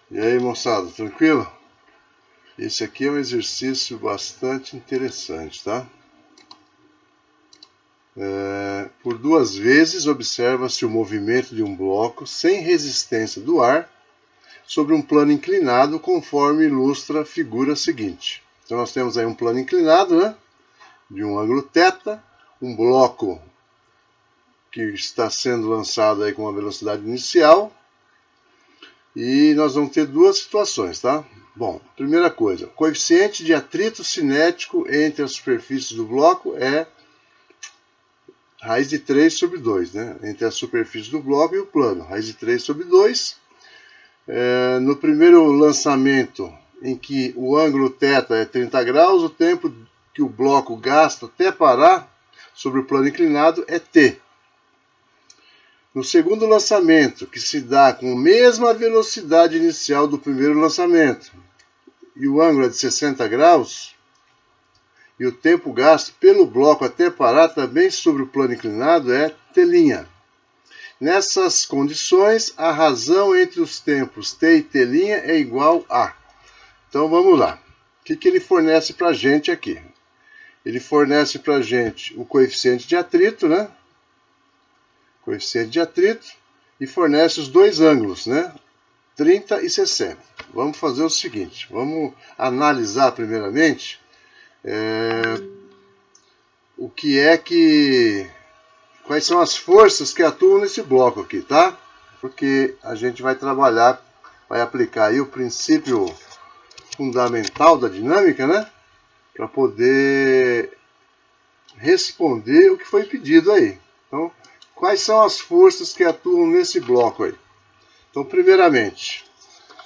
E aí, moçada, tranquilo? Esse aqui é um exercício bastante interessante, tá? Por duas vezes, observa-se o movimento de um bloco sem resistência do ar sobre um plano inclinado, conforme ilustra a figura seguinte. Então, nós temos aí um plano inclinado, né? De um ângulo θ, um bloco que está sendo lançado aí com uma velocidade inicial. E nós vamos ter duas situações, tá? Bom, primeira coisa, o coeficiente de atrito cinético entre as superfícies do bloco é raiz de 3 sobre 2, né? Entre a superfície do bloco e o plano, raiz de 3 sobre 2. No primeiro lançamento, em que o ângulo θ é 30 graus, o tempo que o bloco gasta até parar sobre o plano inclinado é t. No segundo lançamento, que se dá com a mesma velocidade inicial do primeiro lançamento, e o ângulo é de 60 graus, e o tempo gasto pelo bloco até parar também sobre o plano inclinado é t'. Nessas condições, a razão entre os tempos t e t' é igual a... Então vamos lá. O que ele fornece para a gente aqui? Ele fornece para a gente o coeficiente de atrito, né? Coeficiente de atrito, e fornece os dois ângulos, né? 30 e 60. Vamos fazer o seguinte, vamos analisar primeiramente o que é que... quais são as forças que atuam nesse bloco aqui, tá? Porque a gente vai trabalhar, vai aplicar aí o princípio fundamental da dinâmica, né? Para poder responder o que foi pedido aí. Então, quais são as forças que atuam nesse bloco aí? Então, primeiramente,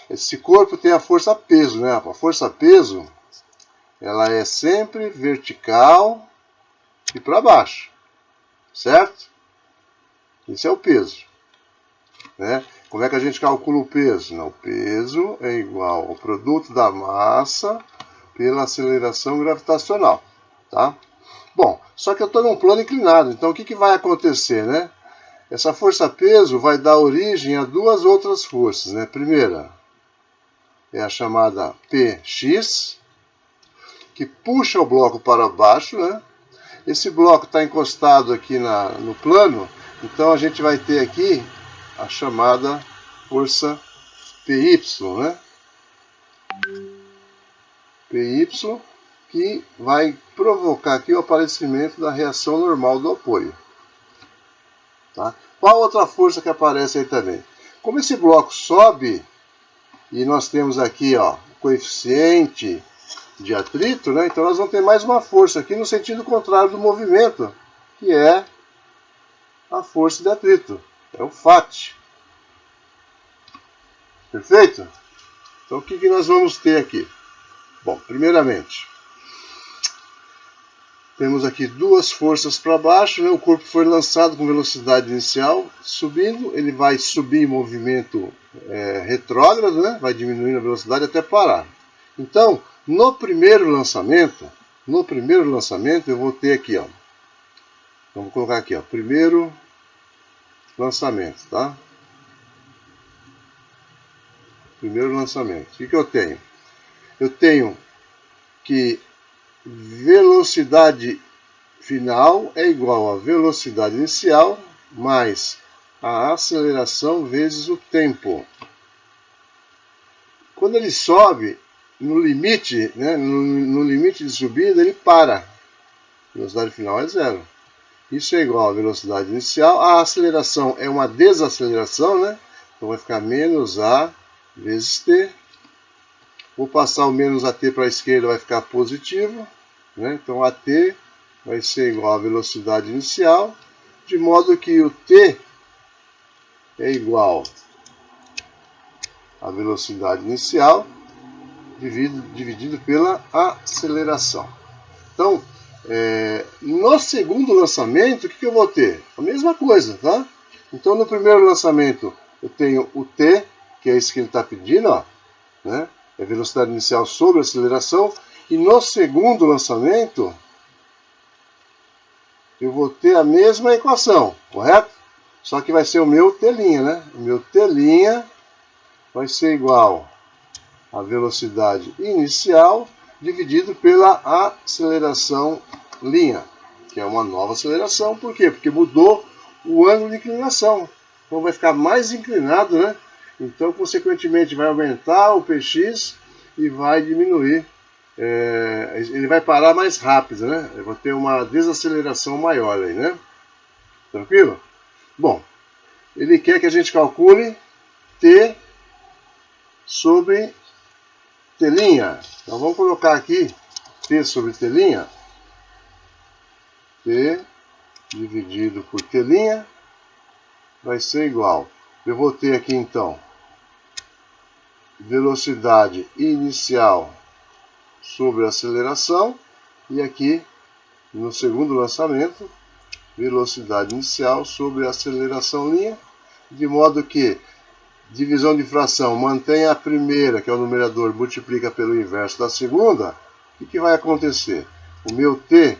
esse corpo tem a força peso, né? A força peso, ela é sempre vertical e para baixo, certo? Esse é o peso, né? Como é que a gente calcula o peso? Não, o peso é igual ao produto da massa pela aceleração gravitacional, tá? Bom, só que eu estou num plano inclinado, então o que vai acontecer, né? Essa força-peso vai dar origem a duas outras forças, né? Primeira é a chamada Px, que puxa o bloco para baixo, né? Esse bloco está encostado aqui no plano, então a gente vai ter aqui a chamada força Py, né? Py, que vai provocar aqui o aparecimento da reação normal do apoio. Tá? Qual outra força que aparece aí também? Como esse bloco sobe, e nós temos aqui ó, o coeficiente de atrito, né? Então nós vamos ter mais uma força aqui no sentido contrário do movimento, que é a força de atrito, é o Fat. Perfeito? Então o que nós vamos ter aqui? Bom, primeiramente, temos aqui duas forças para baixo, né? O corpo foi lançado com velocidade inicial, subindo, ele vai subir em movimento retrógrado, né? Vai diminuindo a velocidade até parar. Então, no primeiro lançamento eu vou ter aqui, ó, vamos colocar aqui, ó, primeiro lançamento, tá? Primeiro lançamento. O que eu tenho? Eu tenho que velocidade final é igual a velocidade inicial mais a aceleração vezes o tempo. Quando ele sobe, no limite, né, no limite de subida, ele para. A velocidade final é zero. Isso é igual à velocidade inicial. A aceleração é uma desaceleração, né? Então vai ficar menos A vezes T. Vou passar o menos AT para a esquerda, vai ficar positivo, né? Então AT vai ser igual à velocidade inicial, de modo que o T é igual à velocidade inicial dividido pela aceleração. Então, no segundo lançamento, o que eu vou ter? A mesma coisa, tá? Então, no primeiro lançamento, eu tenho o T, que é isso que ele está pedindo, ó, né? É velocidade inicial sobre a aceleração. E no segundo lançamento, eu vou ter a mesma equação, correto? Só que vai ser o meu T', né? O meu T' vai ser igual a velocidade inicial dividido pela aceleração linha, que é uma nova aceleração. Por quê? Porque mudou o ângulo de inclinação. Então vai ficar mais inclinado, né? Então, consequentemente, vai aumentar o px e vai diminuir. Ele vai parar mais rápido, né? Eu vou ter uma desaceleração maior aí, né? Tranquilo? Bom, ele quer que a gente calcule t sobre t'. Então vamos colocar aqui t sobre t'. T dividido por t' vai ser igual. Eu vou ter aqui então velocidade inicial sobre aceleração. E aqui no segundo lançamento, velocidade inicial sobre aceleração linha. De modo que divisão de fração mantém a primeira, que é o numerador, multiplica pelo inverso da segunda. O que vai acontecer? O meu t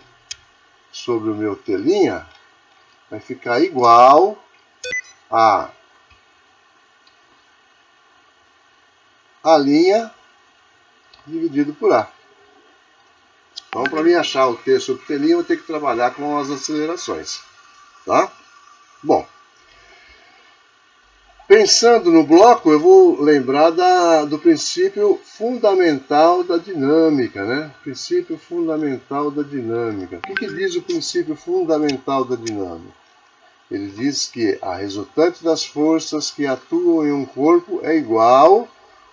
sobre o meu t' vai ficar igual a linha dividido por a. Então, para mim achar o t sobre t', eu vou ter que trabalhar com as acelerações. Tá? Bom, pensando no bloco, eu vou lembrar do princípio fundamental da dinâmica, né? Princípio fundamental da dinâmica. O que diz o princípio fundamental da dinâmica? Ele diz que a resultante das forças que atuam em um corpo é igual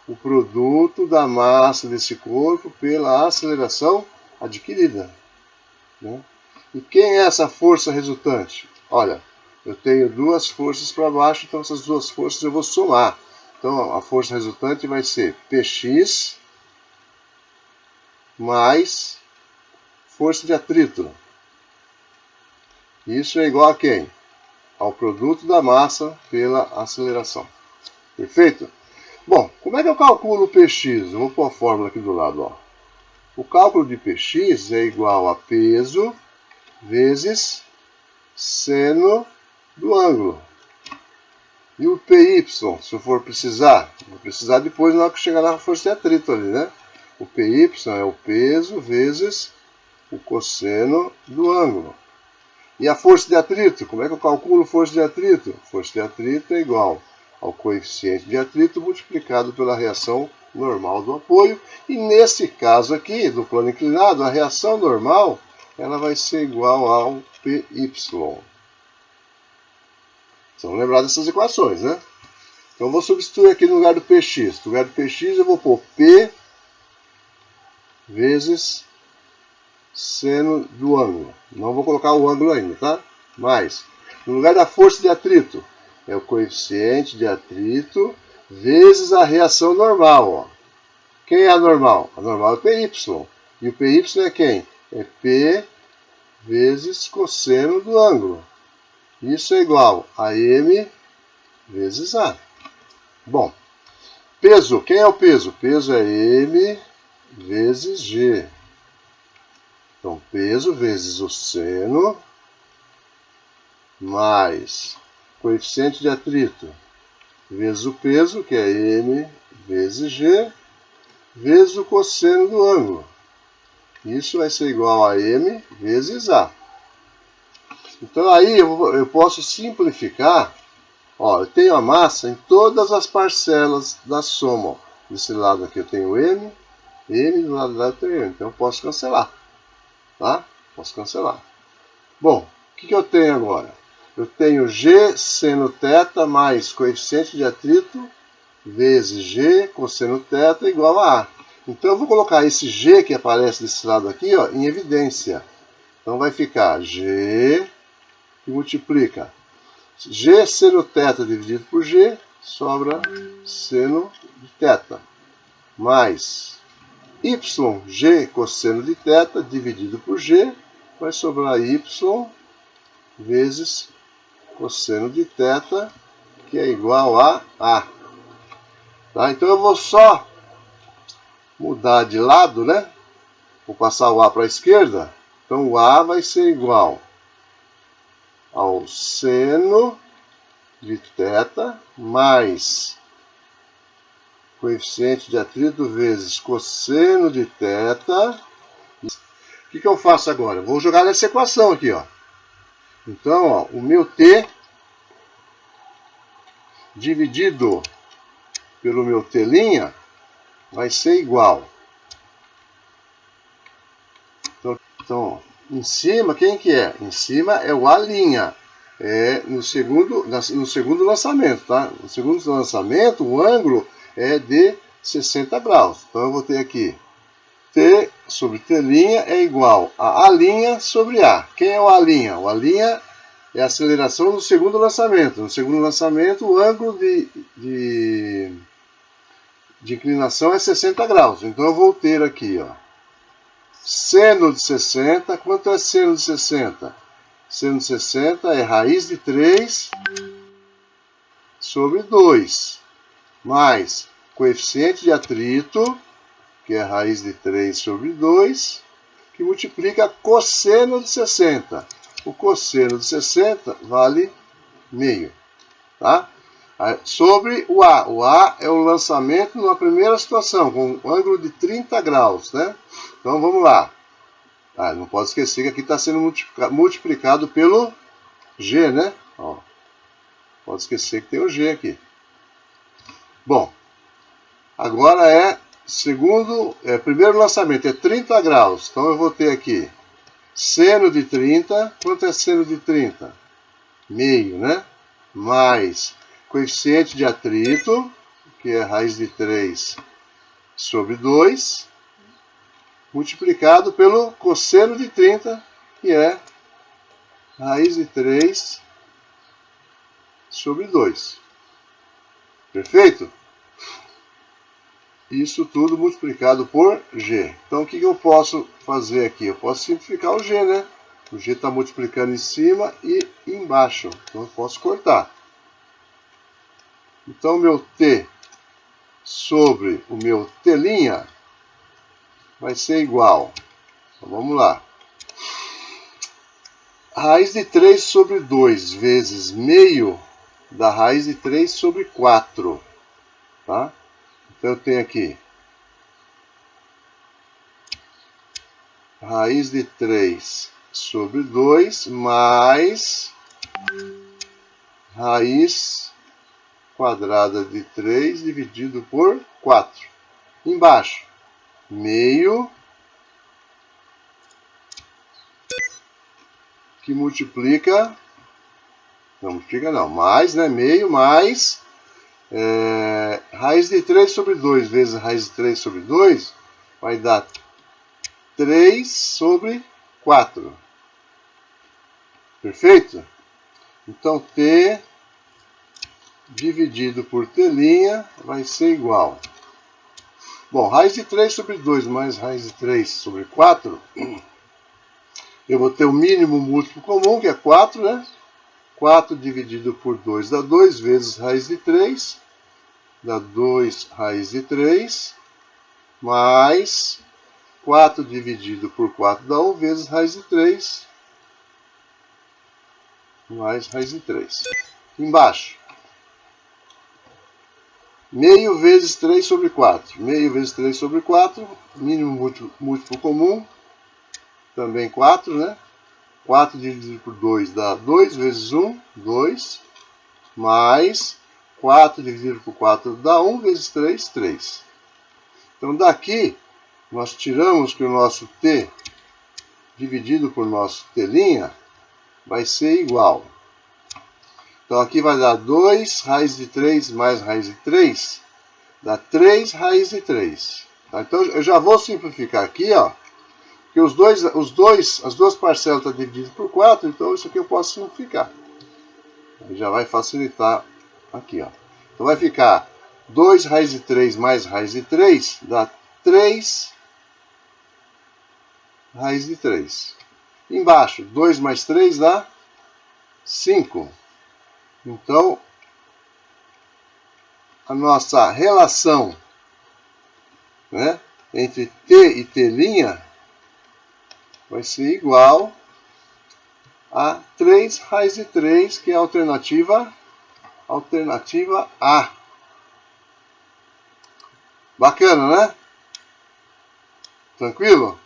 o produto da massa desse corpo pela aceleração adquirida, né? E quem é essa força resultante? Olha, eu tenho duas forças para baixo, então essas duas forças eu vou somar. Então a força resultante vai ser Px mais força de atrito. Isso é igual a quem? Ao produto da massa pela aceleração. Perfeito? Bom, como é que eu calculo o Px? Eu vou pôr a fórmula aqui do lado. Ó. O cálculo de Px é igual a peso vezes seno do ângulo. E o PY, se eu for precisar, vou precisar depois na hora que chegar na força de atrito ali, né? O PY é o peso vezes o cosseno do ângulo. E a força de atrito, como é que eu calculo força de atrito? Força de atrito é igual ao coeficiente de atrito multiplicado pela reação normal do apoio. E nesse caso aqui, do plano inclinado, a reação normal ela vai ser igual ao PY. Vamos lembrar dessas equações, né? Então, eu vou substituir aqui no lugar do Px. No lugar do Px, eu vou pôr P vezes seno do ângulo. Não vou colocar o ângulo ainda, tá? Mas, no lugar da força de atrito, é o coeficiente de atrito vezes a reação normal. Ó. Quem é a normal? A normal é o Py. E o Py é quem? É P vezes cosseno do ângulo. Isso é igual a M vezes A. Bom, peso. Quem é o peso? Peso é M vezes G. Então, peso vezes o seno mais coeficiente de atrito vezes o peso, que é M vezes G, vezes o cosseno do ângulo. Isso vai ser igual a M vezes A. Então, aí eu posso simplificar. Ó, eu tenho a massa em todas as parcelas da soma. Ó. Desse lado aqui eu tenho M, do lado de lá eu tenho M. Então eu posso cancelar. Tá? Posso cancelar. Bom, o que eu tenho agora? Eu tenho G seno θ mais coeficiente de atrito vezes G cosseno θ igual a A. Então eu vou colocar esse G que aparece desse lado aqui, ó, em evidência. Então vai ficar G que multiplica G seno θ dividido por G, sobra seno de θ, mais YG cosseno de θ dividido por G, vai sobrar Y vezes cosseno de θ, que é igual a A. Tá? Então eu vou só mudar de lado, né? Vou passar o A para a esquerda. Então o A vai ser igual ao seno de θ mais coeficiente de atrito vezes cosseno de θ. O que eu faço agora? Vou jogar nessa equação aqui, ó. Então, ó, o meu T dividido pelo meu T' vai ser igual. Então, em cima, quem que é? Em cima é o A'. É no segundo lançamento, tá? No segundo lançamento, o ângulo é de 60 graus. Então, eu vou ter aqui T sobre T' é igual a A' sobre A. Quem é o A'? O A' é a aceleração do segundo lançamento. No segundo lançamento, o ângulo de inclinação é 60 graus. Então, eu vou ter aqui, ó, seno de 60. Quanto é seno de 60? Seno de 60 é raiz de 3 sobre 2, mais coeficiente de atrito, que é raiz de 3 sobre 2, que multiplica cosseno de 60. O cosseno de 60 vale meio, tá? Sobre o A. O A é o lançamento na primeira situação, com um ângulo de 30 graus, né? Então, vamos lá. Não pode esquecer que aqui está sendo multiplicado pelo G, né? Ó, pode esquecer que tem o G aqui. Bom, agora primeiro lançamento é 30 graus. Então, eu vou ter aqui seno de 30. Quanto é seno de 30? Meio, né? Mais coeficiente de atrito, que é raiz de 3 sobre 2, multiplicado pelo cosseno de 30, que é raiz de 3 sobre 2. Perfeito? Isso tudo multiplicado por G. Então, o que eu posso fazer aqui? Eu posso simplificar o G, né? O G está multiplicando em cima e embaixo. Então, eu posso cortar. Então, o meu T sobre o meu T' vai ser igual. Então, vamos lá. Raiz de 3 sobre 2 vezes meio da raiz de 3 sobre 4. Tá? Então, eu tenho aqui raiz de 3 sobre 2 mais raiz quadrada de 3 dividido por 4. Embaixo, meio, que multiplica, não multiplica não, mais, né? Meio mais raiz de 3 sobre 2 vezes raiz de 3 sobre 2 vai dar 3 sobre 4. Perfeito? Então, T dividido por T' vai ser igual. Bom, raiz de 3 sobre 2 mais raiz de 3 sobre 4, eu vou ter o mínimo múltiplo comum, que é 4, né? 4 dividido por 2 dá 2 vezes raiz de 3, dá 2 raiz de 3, mais 4 dividido por 4 dá 1 vezes raiz de 3, mais raiz de 3. Embaixo, meio vezes 3 sobre 4. Meio vezes 3 sobre 4, mínimo múltiplo comum, também 4, né? 4 dividido por 2 dá 2 vezes 1, 2, mais 4 dividido por 4 dá 1 vezes 3, 3. Então, daqui, nós tiramos que o nosso T dividido por nosso T' vai ser igual. Então, aqui vai dar 2 raiz de 3 mais raiz de 3, dá 3 raiz de 3. Tá? Então, eu já vou simplificar aqui, ó, porque as duas parcelas estão divididas por 4, então isso aqui eu posso simplificar. Já vai facilitar aqui, ó. Então, vai ficar 2 raiz de 3 mais raiz de 3, dá 3 raiz de 3. Embaixo, 2 mais 3 dá 5. Então, a nossa relação, né, entre T e T' vai ser igual a 3 raiz de 3, que é a alternativa A. Bacana, né? Tranquilo?